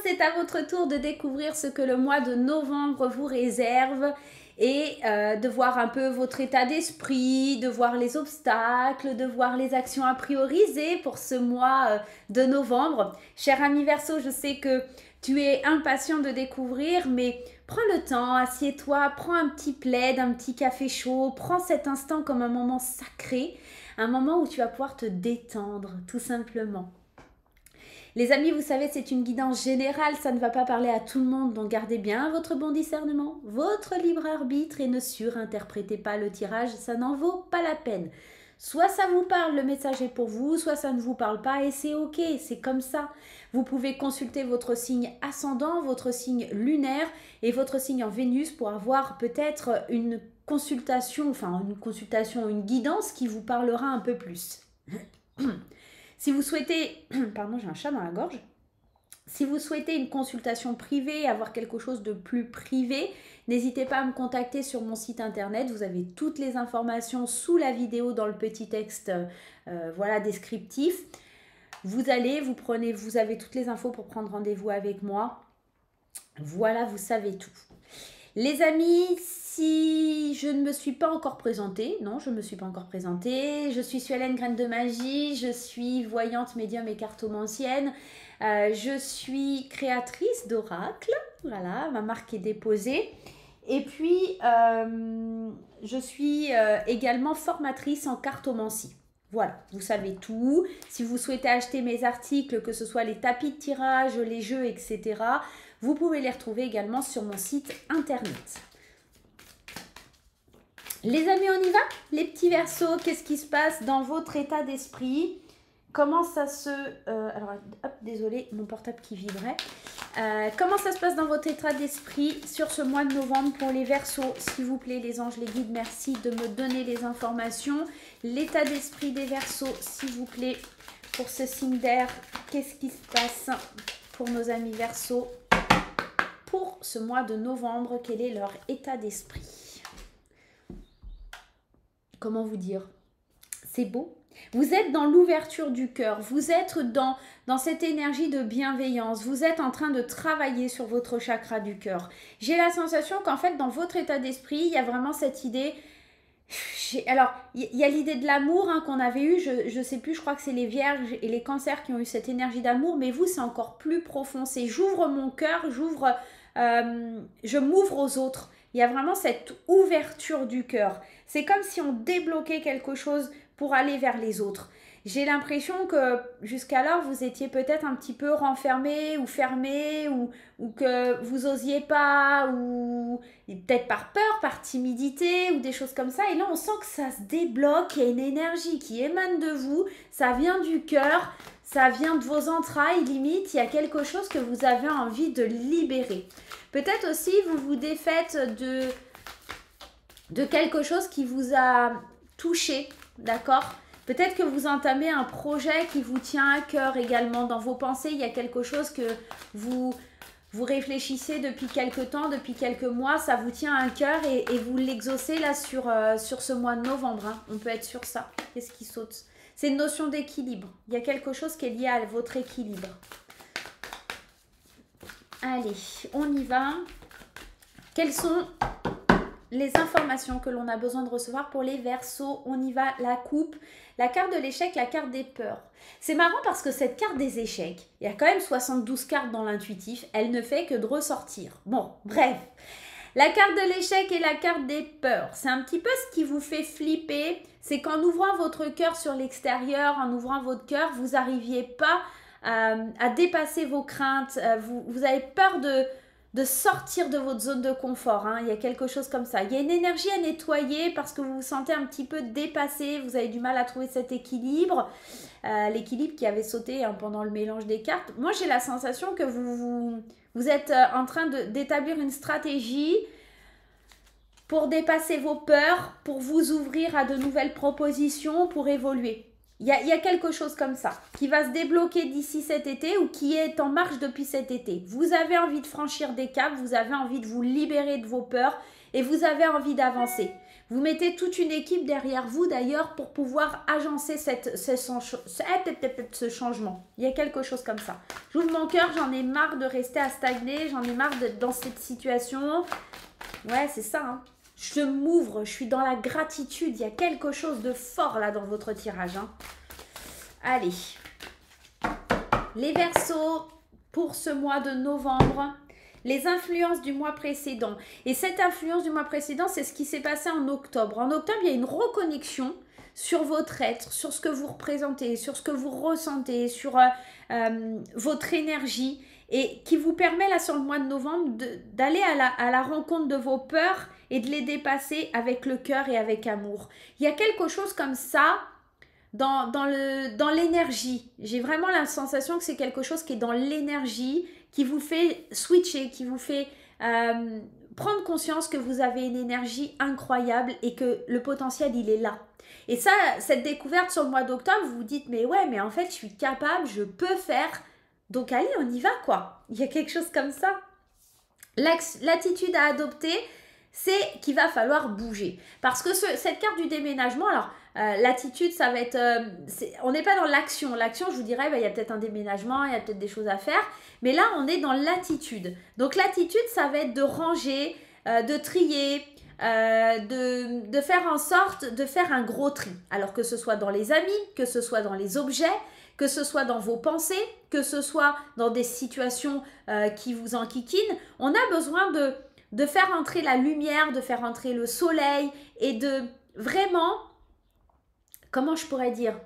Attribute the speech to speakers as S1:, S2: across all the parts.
S1: c'est à votre tour de découvrir ce que le mois de novembre vous réserve et de voir un peu votre état d'esprit, de voir les obstacles, de voir les actions à prioriser pour ce mois de novembre. Cher ami Verseau, je sais que tu es impatient de découvrir, mais prends le temps, assieds-toi, prends un petit plaid, un petit café chaud, prends cet instant comme un moment sacré, un moment où tu vas pouvoir te détendre, tout simplement. Les amis, vous savez, c'est une guidance générale, ça ne va pas parler à tout le monde, donc gardez bien votre bon discernement, votre libre arbitre et ne surinterprétez pas le tirage, ça n'en vaut pas la peine. Soit ça vous parle, le message est pour vous, soit ça ne vous parle pas et c'est ok, c'est comme ça. Vous pouvez consulter votre signe ascendant, votre signe lunaire et votre signe en Vénus pour avoir peut-être une consultation, une guidance qui vous parlera un peu plus. Si vous souhaitez, pardon, j'ai un chat dans la gorge. Si vous souhaitez une consultation privée, avoir quelque chose de plus privé, n'hésitez pas à me contacter sur mon site internet. Vous avez toutes les informations sous la vidéo dans le petit texte descriptif. Vous allez, vous avez toutes les infos pour prendre rendez-vous avec moi. Voilà, vous savez tout. Les amis, si je ne me suis pas encore présentée, non, je ne me suis pas encore présentée, je suis Suellen Graine de Magie, je suis voyante, médium et cartomancienne, je suis créatrice d'oracles, voilà, ma marque est déposée, et puis je suis également formatrice en cartomancie. Voilà, vous savez tout. Si vous souhaitez acheter mes articles, que ce soit les tapis de tirage, les jeux, etc., vous pouvez les retrouver également sur mon site internet. Les amis, on y va? Les petits Verseaux, qu'est-ce qui se passe dans votre état d'esprit? Comment ça se... alors, hop, désolé, mon portable qui vibrait. Comment ça se passe dans votre état d'esprit sur ce mois de novembre pour les Verseaux? S'il vous plaît, les anges, les guides, merci de me donner les informations. L'état d'esprit des Verseaux, s'il vous plaît, pour ce signe d'air. Qu'est-ce qui se passe pour nos amis Verseaux pour ce mois de novembre? Quel est leur état d'esprit? Comment vous dire? C'est beau. Vous êtes dans l'ouverture du cœur, vous êtes dans cette énergie de bienveillance, vous êtes en train de travailler sur votre chakra du cœur. J'ai la sensation qu'en fait, dans votre état d'esprit, il y a vraiment cette idée... Alors, il y a l'idée de l'amour qu'on avait eu, je ne sais plus, je crois que c'est les vierges et les cancers qui ont eu cette énergie d'amour, mais vous, c'est encore plus profond. C'est j'ouvre mon cœur, je m'ouvre aux autres. Il y a vraiment cette ouverture du cœur. C'est comme si on débloquait quelque chose pour aller vers les autres. J'ai l'impression que jusqu'alors, vous étiez peut-être un petit peu renfermé ou fermé ou que vous osiez pas ou peut-être par peur, par timidité ou des choses comme ça. Et là, on sent que ça se débloque, il y a une énergie qui émane de vous, ça vient du cœur, ça vient de vos entrailles, limite, il y a quelque chose que vous avez envie de libérer. Peut-être aussi, vous vous défaites de quelque chose qui vous a touché, d'accord ? Peut-être que vous entamez un projet qui vous tient à cœur également. Dans vos pensées, il y a quelque chose que vous réfléchissez depuis quelques temps, depuis quelques mois. Ça vous tient à cœur et vous l'exaucez là sur ce mois de novembre. On peut être sur ça. Qu'est-ce qui saute? C'est une notion d'équilibre. Il y a quelque chose qui est lié à votre équilibre. Allez, on y va. Quelles sont les informations que l'on a besoin de recevoir pour les Verseaux? On y va, la coupe, la carte de l'échec, la carte des peurs. C'est marrant parce que cette carte des échecs, il y a quand même 72 cartes dans l'intuitif, elle ne fait que de ressortir. Bon, bref. La carte de l'échec et la carte des peurs, c'est un petit peu ce qui vous fait flipper. C'est qu'en ouvrant votre cœur sur l'extérieur, en ouvrant votre cœur, vous n'arriviez pas à dépasser vos craintes. Vous avez peur de sortir de votre zone de confort. Il y a quelque chose comme ça. Il y a une énergie à nettoyer parce que vous vous sentez un petit peu dépassé. Vous avez du mal à trouver cet équilibre. L'équilibre qui avait sauté pendant le mélange des cartes. Moi, j'ai la sensation que vous êtes en train d'établir une stratégie pour dépasser vos peurs, pour vous ouvrir à de nouvelles propositions, pour évoluer. Il y a quelque chose comme ça qui va se débloquer d'ici cet été ou qui est en marche depuis cet été. Vous avez envie de franchir des caps, vous avez envie de vous libérer de vos peurs et vous avez envie d'avancer. Vous mettez toute une équipe derrière vous d'ailleurs pour pouvoir agencer ce changement. Il y a quelque chose comme ça. J'ouvre mon cœur, j'en ai marre de rester à stagner, j'en ai marre d'être dans cette situation. Ouais, c'est ça. Hein. Je m'ouvre, je suis dans la gratitude. Il y a quelque chose de fort là dans votre tirage. Hein. Allez. Les Verseaux, pour ce mois de novembre, les influences du mois précédent. Et cette influence du mois précédent, c'est ce qui s'est passé en octobre. En octobre, il y a une reconnexion sur votre être, sur ce que vous représentez, sur ce que vous ressentez, sur votre énergie et qui vous permet là sur le mois de novembre d'aller à la rencontre de vos peurs et de les dépasser avec le cœur et avec amour. Il y a quelque chose comme ça dans l'énergie. J'ai vraiment la sensation que c'est quelque chose qui est dans l'énergie, qui vous fait switcher, qui vous fait prendre conscience que vous avez une énergie incroyable et que le potentiel, il est là. Et ça, cette découverte sur le mois d'octobre, vous vous dites, mais ouais, mais en fait, je suis capable, je peux faire. Donc, allez, on y va, quoi. Il y a quelque chose comme ça. L'attitude à adopter, c'est qu'il va falloir bouger. Parce que cette carte du déménagement, alors, l'attitude, ça va être... on n'est pas dans l'action. L'action, je vous dirais, il y a peut-être un déménagement, il y a peut-être des choses à faire. Mais là, on est dans l'attitude. Donc, l'attitude, ça va être de ranger, de trier, de faire en sorte de faire un gros tri. Alors que ce soit dans les amis, que ce soit dans les objets, que ce soit dans vos pensées, que ce soit dans des situations qui vous enquiquinent. On a besoin de faire entrer la lumière, de faire entrer le soleil et de vraiment... Comment je pourrais dire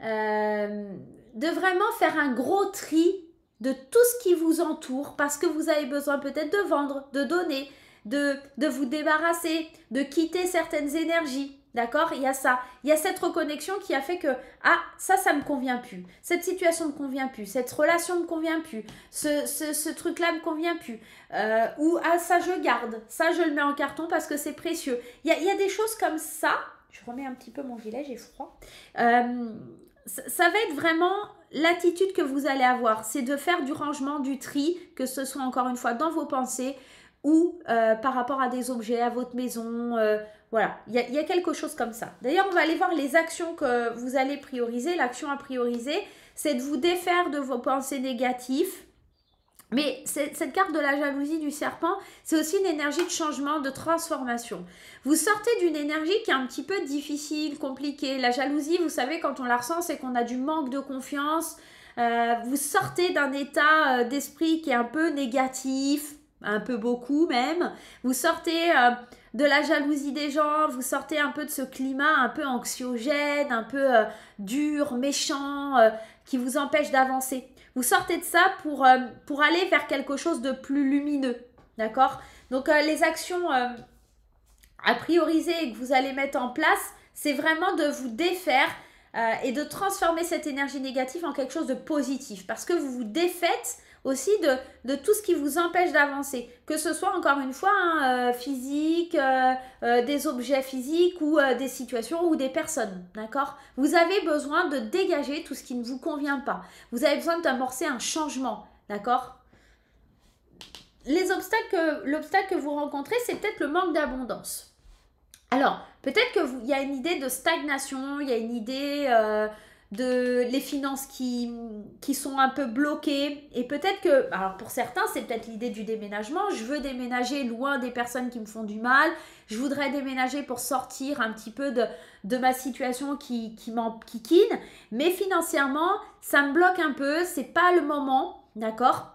S1: de vraiment faire un gros tri de tout ce qui vous entoure parce que vous avez besoin peut-être de vendre, de donner, de vous débarrasser, de quitter certaines énergies. D'accord? Il y a ça. Il y a cette reconnexion qui a fait que ah, ça me convient plus. Cette situation me convient plus. Cette relation me convient plus. Ce truc-là me convient plus. Ou ah, ça je garde. Ça je le mets en carton parce que c'est précieux. Il y a des choses comme ça. Je remets un petit peu mon gilet, j'ai froid. Ça va être vraiment l'attitude que vous allez avoir. C'est de faire du rangement, du tri, que ce soit encore une fois dans vos pensées ou par rapport à des objets, à votre maison. Voilà, il y a quelque chose comme ça. D'ailleurs, on va aller voir les actions que vous allez prioriser. L'action à prioriser, c'est de vous défaire de vos pensées négatives. Mais cette carte de la jalousie du serpent, c'est aussi une énergie de changement, de transformation. Vous sortez d'une énergie qui est un petit peu difficile, compliquée. La jalousie, vous savez, quand on la ressent, c'est qu'on a du manque de confiance. Vous sortez d'un état d'esprit qui est un peu négatif, un peu beaucoup même. Vous sortez de la jalousie des gens, vous sortez un peu de ce climat un peu anxiogène, un peu dur, méchant, qui vous empêche d'avancer. Vous sortez de ça pour aller vers quelque chose de plus lumineux, d'accord? Donc, les actions à prioriser et que vous allez mettre en place, c'est vraiment de vous défaire et de transformer cette énergie négative en quelque chose de positif. Parce que vous vous défaites aussi de tout ce qui vous empêche d'avancer. Que ce soit, encore une fois, physique, des objets physiques ou des situations ou des personnes, d'accord? Vous avez besoin de dégager tout ce qui ne vous convient pas. Vous avez besoin d'amorcer un changement, d'accord? L'obstacle que vous rencontrez, c'est peut-être le manque d'abondance. Alors, peut-être qu'il y a une idée de stagnation, il y a une idée de les finances qui sont un peu bloquées. Et peut-être que, alors pour certains, c'est peut-être l'idée du déménagement. Je veux déménager loin des personnes qui me font du mal. Je voudrais déménager pour sortir un petit peu de ma situation qui m'enquiquine. Mais financièrement, ça me bloque un peu. C'est pas le moment, d'accord ?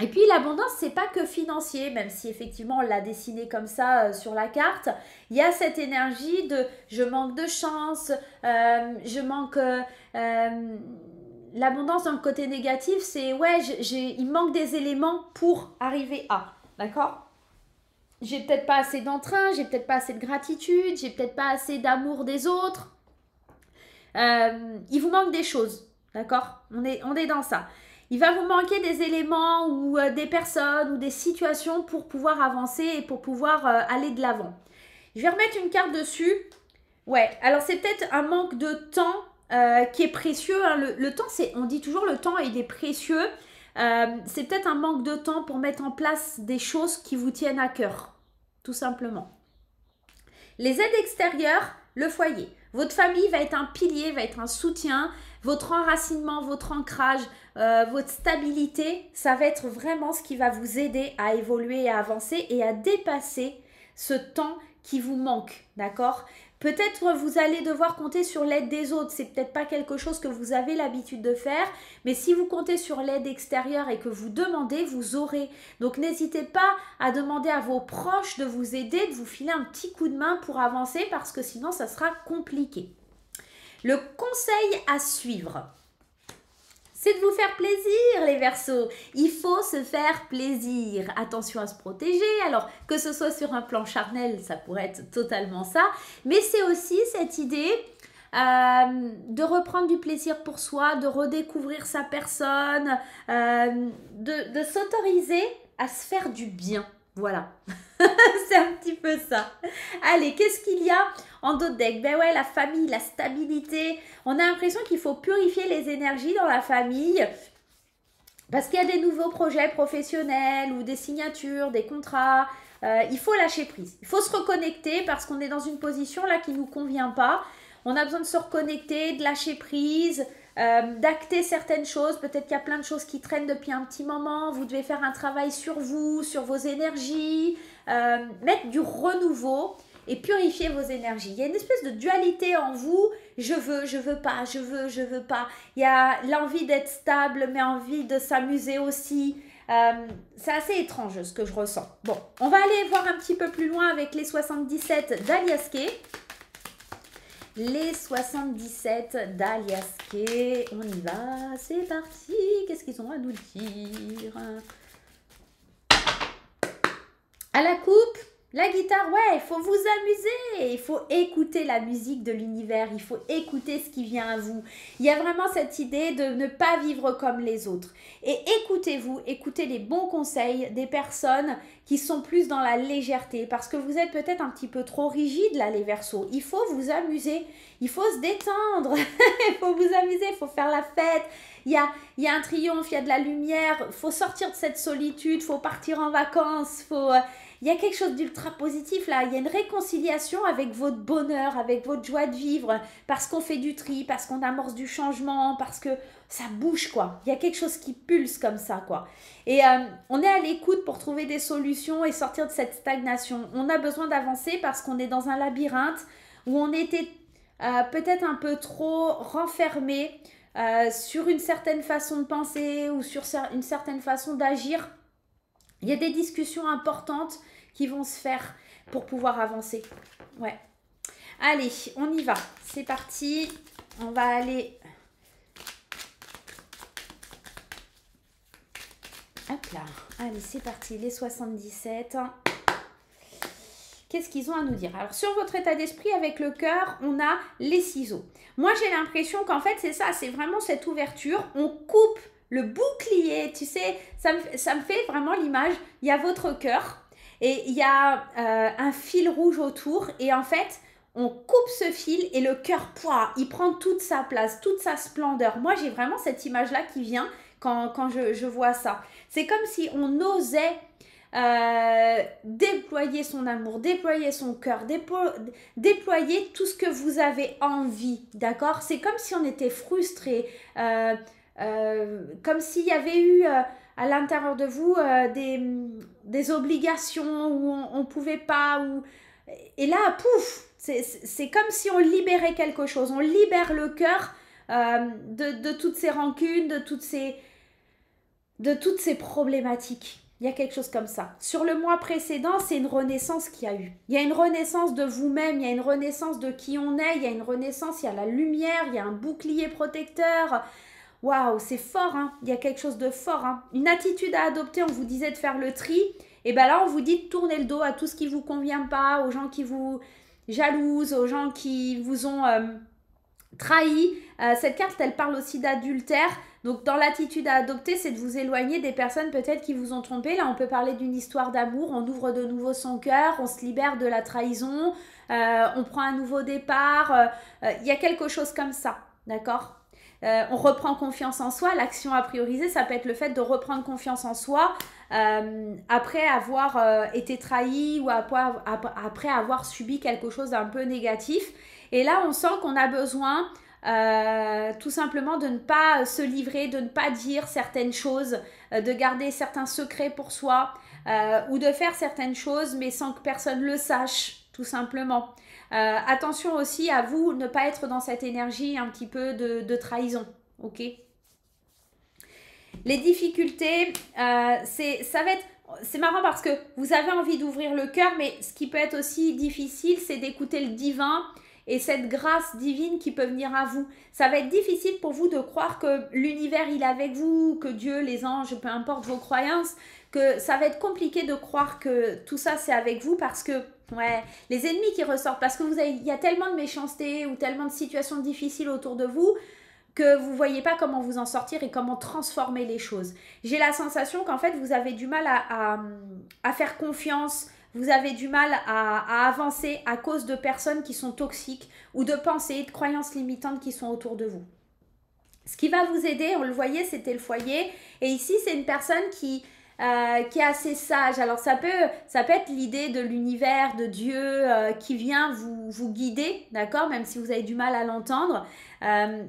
S1: Et puis l'abondance, c'est pas que financier, même si effectivement on l'a dessiné comme ça sur la carte. Il y a cette énergie de je manque de chance, je manque... l'abondance dans le côté négatif, c'est ouais, il manque des éléments pour arriver à, d'accord? J'ai peut-être pas assez d'entrain, j'ai peut-être pas assez de gratitude, j'ai peut-être pas assez d'amour des autres. Il vous manque des choses, d'accord? On est dans ça. Il va vous manquer des éléments ou des personnes ou des situations pour pouvoir avancer et pour pouvoir aller de l'avant. Je vais remettre une carte dessus. Ouais, alors c'est peut-être un manque de temps qui est précieux. Hein. Le temps, on dit toujours le temps, il est précieux. C'est peut-être un manque de temps pour mettre en place des choses qui vous tiennent à cœur, tout simplement. Les aides extérieures, le foyer. Votre famille va être un pilier, va être un soutien. Votre enracinement, votre ancrage, votre stabilité, ça va être vraiment ce qui va vous aider à évoluer, à avancer et à dépasser ce temps qui vous manque, d'accord? Peut-être vous allez devoir compter sur l'aide des autres. C'est peut-être pas quelque chose que vous avez l'habitude de faire, mais si vous comptez sur l'aide extérieure et que vous demandez, vous aurez. Donc n'hésitez pas à demander à vos proches de vous aider, de vous filer un petit coup de main pour avancer parce que sinon ça sera compliqué. Le conseil à suivre, c'est de vous faire plaisir les Verseaux. Il faut se faire plaisir. Attention à se protéger. Alors que ce soit sur un plan charnel, ça pourrait être totalement ça. Mais c'est aussi cette idée de reprendre du plaisir pour soi, de redécouvrir sa personne, de s'autoriser à se faire du bien. Voilà, c'est un petit peu ça. Allez, qu'est-ce qu'il y a en dos de deck? Ben ouais, la famille, la stabilité. On a l'impression qu'il faut purifier les énergies dans la famille parce qu'il y a des nouveaux projets professionnels ou des signatures, des contrats. Il faut lâcher prise. Il faut se reconnecter parce qu'on est dans une position là qui ne nous convient pas. On a besoin de se reconnecter, de lâcher prise, d'acter certaines choses. Peut-être qu'il y a plein de choses qui traînent depuis un petit moment. Vous devez faire un travail sur vous, sur vos énergies, mettre du renouveau et purifier vos énergies. Il y a une espèce de dualité en vous. Je veux pas, je veux pas. Il y a l'envie d'être stable, mais envie de s'amuser aussi. C'est assez étrange ce que je ressens. Bon, on va aller voir un petit peu plus loin avec les 77 d'Aliaské. Les 77 d'Aliaské, on y va, c'est parti. Qu'est-ce qu'ils ont à nous dire? À la coupe, la guitare, ouais, il faut vous amuser, il faut écouter la musique de l'univers, il faut écouter ce qui vient à vous. Il y a vraiment cette idée de ne pas vivre comme les autres. Et écoutez-vous, écoutez les bons conseils des personnes qui sont plus dans la légèreté, parce que vous êtes peut-être un petit peu trop rigide là les Verseaux. Il faut vous amuser, il faut se détendre, il faut vous amuser, il faut faire la fête. Il y a un triomphe, il y a de la lumière, il faut sortir de cette solitude, il faut partir en vacances, il y a quelque chose d'ultra positif là, il y a une réconciliation avec votre bonheur, avec votre joie de vivre, parce qu'on fait du tri, parce qu'on amorce du changement, parce que ça bouge quoi. Il y a quelque chose qui pulse comme ça quoi. Et on est à l'écoute pour trouver des solutions et sortir de cette stagnation. On a besoin d'avancer parce qu'on est dans un labyrinthe où on était peut-être un peu trop renfermé sur une certaine façon de penser ou sur une certaine façon d'agir. Il y a des discussions importantes qui vont se faire pour pouvoir avancer. Ouais. Allez, on y va. C'est parti. On va aller... Hop là. Allez, c'est parti. Les 77. Qu'est-ce qu'ils ont à nous dire? Alors, sur votre état d'esprit, avec le cœur, on a les ciseaux. Moi, j'ai l'impression qu'en fait, c'est ça. C'est vraiment cette ouverture. On coupe le bouclier, tu sais, ça me fait vraiment l'image, il y a votre cœur et il y a un fil rouge autour et en fait, on coupe ce fil et le cœur, il prend toute sa place, toute sa splendeur. Moi, j'ai vraiment cette image-là qui vient quand je vois ça. C'est comme si on osait déployer son amour, déployer son cœur, déployer tout ce que vous avez envie, d'accord? C'est comme si on était frustré, comme s'il y avait eu à l'intérieur de vous des obligations où on ne pouvait pas. Et là, pouf, c'est comme si on libérait quelque chose. On libère le cœur de toutes ces rancunes, de toutes ces problématiques. Il y a quelque chose comme ça. Sur le mois précédent, c'est une renaissance qu'il y a eu. Il y a une renaissance de vous-même, il y a une renaissance de qui on est, il y a une renaissance, il y a la lumière, il y a un bouclier protecteur. Waouh, c'est fort, hein. Il y a quelque chose de fort, hein. Une attitude à adopter, on vous disait de faire le tri. Et bien là, on vous dit de tourner le dos à tout ce qui ne vous convient pas, aux gens qui vous jalousent, aux gens qui vous ont trahi. Cette carte, elle parle aussi d'adultère. Donc, dans l'attitude à adopter, c'est de vous éloigner des personnes peut-être qui vous ont trompé. Là, on peut parler d'une histoire d'amour. On ouvre de nouveau son cœur, on se libère de la trahison, on prend un nouveau départ. Il y a quelque chose comme ça, d'accord ? On reprend confiance en soi. L'action à prioriser, ça peut être le fait de reprendre confiance en soi, après avoir été trahi ou après avoir subi quelque chose d'un peu négatif. Et là, on sent qu'on a besoin tout simplement de ne pas se livrer, de ne pas dire certaines choses, de garder certains secrets pour soi ou de faire certaines choses mais sans que personne le sache, tout simplement. Attention aussi à vous, ne pas être dans cette énergie un petit peu de trahison, ok? Les difficultés, c'est marrant parce que vous avez envie d'ouvrir le cœur, mais ce qui peut être aussi difficile, c'est d'écouter le divin et cette grâce divine qui peut venir à vous. Ça va être difficile pour vous de croire que l'univers il est avec vous, que Dieu, les anges, peu importe vos croyances, que ça va être compliqué de croire que tout ça c'est avec vous parce que ouais, les ennemis qui ressortent, parce que il y a tellement de méchanceté ou tellement de situations difficiles autour de vous que vous ne voyez pas comment vous en sortir et comment transformer les choses. J'ai la sensation qu'en fait, vous avez du mal à faire confiance, vous avez du mal à avancer à cause de personnes qui sont toxiques ou de pensées, de croyances limitantes qui sont autour de vous. Ce qui va vous aider, on le voyait, c'était le foyer. Et ici, c'est une personne qui est assez sage. Alors, ça peut être l'idée de l'univers, de Dieu qui vient vous guider, d'accord, même si vous avez du mal à l'entendre.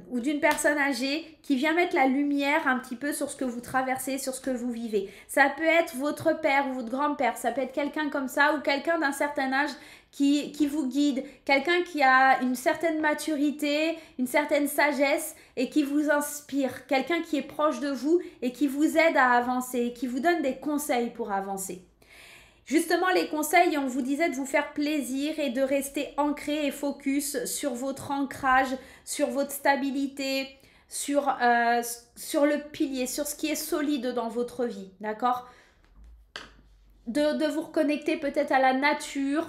S1: Ou d'une personne âgée qui vient mettre la lumière un petit peu sur ce que vous traversez, sur ce que vous vivez. Ça peut être votre père ou votre grand-père, ça peut être quelqu'un comme ça ou quelqu'un d'un certain âge qui vous guide, quelqu'un qui a une certaine maturité, une certaine sagesse et qui vous inspire, quelqu'un qui est proche de vous et qui vous aide à avancer, qui vous donne des conseils pour avancer. Justement, les conseils, on vous disait de vous faire plaisir et de rester ancré et focus sur votre ancrage, sur votre stabilité, sur le pilier, sur ce qui est solide dans votre vie, d'accord? De vous reconnecter peut-être à la nature.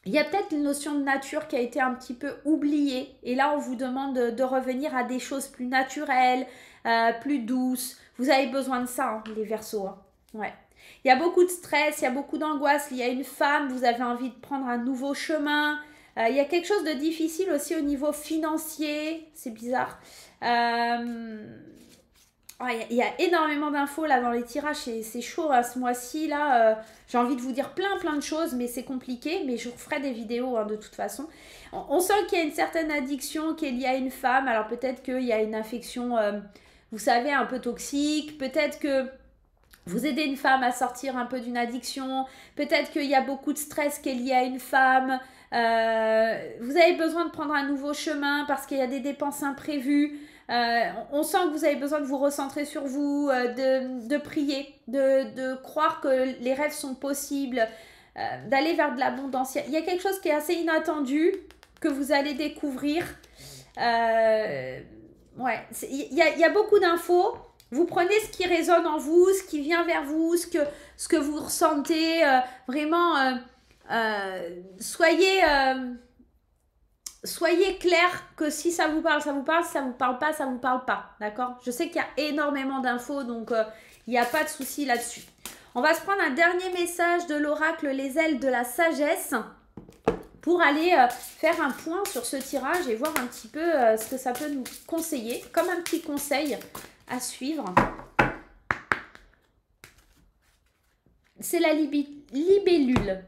S1: Il y a peut-être une notion de nature qui a été un petit peu oubliée. Et là, on vous demande de revenir à des choses plus naturelles, plus douces. Vous avez besoin de ça, hein, les Verseaux. Hein. Ouais. Il y a beaucoup de stress, il y a beaucoup d'angoisse liée à une femme, vous avez envie de prendre un nouveau chemin. Il y a quelque chose de difficile aussi au niveau financier, c'est bizarre. Il y a énormément d'infos là dans les tirages, c'est chaud hein, ce mois-ci. Là, j'ai envie de vous dire plein de choses, mais c'est compliqué. Mais je vous ferai des vidéos hein, de toute façon. On sent qu'il y a une certaine addiction qui est liée à une femme. Alors peut-être qu'il y a une affection, vous savez, un peu toxique. Peut-être que vous aidez une femme à sortir un peu d'une addiction. Peut-être qu'il y a beaucoup de stress qui est lié à une femme. Vous avez besoin de prendre un nouveau chemin parce qu'il y a des dépenses imprévues. On sent que vous avez besoin de vous recentrer sur vous, de prier, de croire que les rêves sont possibles, d'aller vers de l'abondance. Il y a quelque chose qui est assez inattendu que vous allez découvrir. Ouais, il y a beaucoup d'infos. Vous prenez ce qui résonne en vous, ce qui vient vers vous, ce que vous ressentez. Vraiment, soyez clair que si ça vous parle, ça vous parle. Si ça vous parle pas, ça vous parle pas. D'accord? Je sais qu'il y a énormément d'infos, donc il n'y a pas de souci là-dessus. On va se prendre un dernier message de l'oracle Les ailes de la sagesse pour aller faire un point sur ce tirage et voir un petit peu ce que ça peut nous conseiller, comme un petit conseil à suivre. C'est la libellule.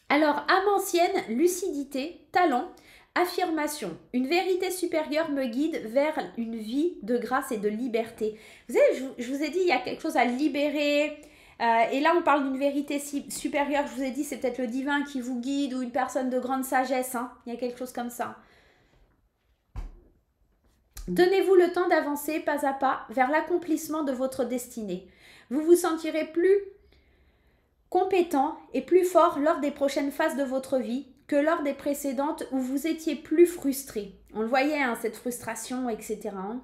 S1: Alors, âme ancienne, lucidité, talent, affirmation. Une vérité supérieure me guide vers une vie de grâce et de liberté. Vous savez, je vous ai dit, il y a quelque chose à libérer. Et là, on parle d'une vérité supérieure. Je vous ai dit, c'est peut-être le divin qui vous guide ou une personne de grande sagesse. Hein. Il y a quelque chose comme ça. Donnez-vous le temps d'avancer pas à pas vers l'accomplissement de votre destinée. Vous vous sentirez plus compétent et plus fort lors des prochaines phases de votre vie que lors des précédentes où vous étiez plus frustré. On le voyait, hein, cette frustration, etc. Hein.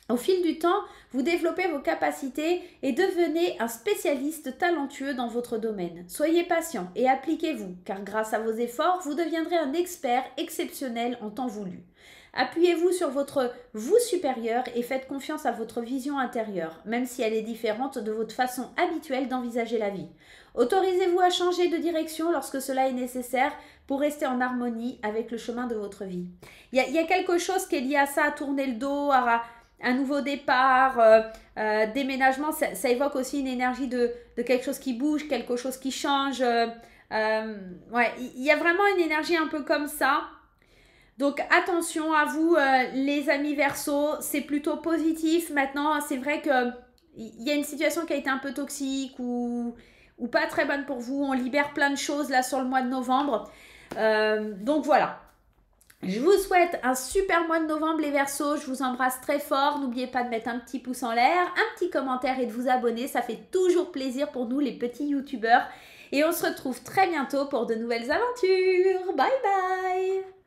S1: Au fil du temps, vous développez vos capacités et devenez un spécialiste talentueux dans votre domaine. Soyez patient et appliquez-vous, car grâce à vos efforts, vous deviendrez un expert exceptionnel en temps voulu. Appuyez-vous sur votre vous supérieur et faites confiance à votre vision intérieure, même si elle est différente de votre façon habituelle d'envisager la vie. Autorisez-vous à changer de direction lorsque cela est nécessaire pour rester en harmonie avec le chemin de votre vie. Il y a quelque chose qui est lié à ça, à tourner le dos, un nouveau départ, déménagement, ça évoque aussi une énergie de quelque chose qui bouge, quelque chose qui change. Ouais, il y a vraiment une énergie un peu comme ça. Donc attention à vous, les amis Verseau, c'est plutôt positif. Maintenant, c'est vrai que il y a une situation qui a été un peu toxique ou pas très bonne pour vous. On libère plein de choses là sur le mois de novembre. Donc voilà. Je vous souhaite un super mois de novembre les Verseaux. Je vous embrasse très fort. N'oubliez pas de mettre un petit pouce en l'air, un petit commentaire et de vous abonner. Ça fait toujours plaisir pour nous les petits youtubeurs. Et on se retrouve très bientôt pour de nouvelles aventures. Bye bye.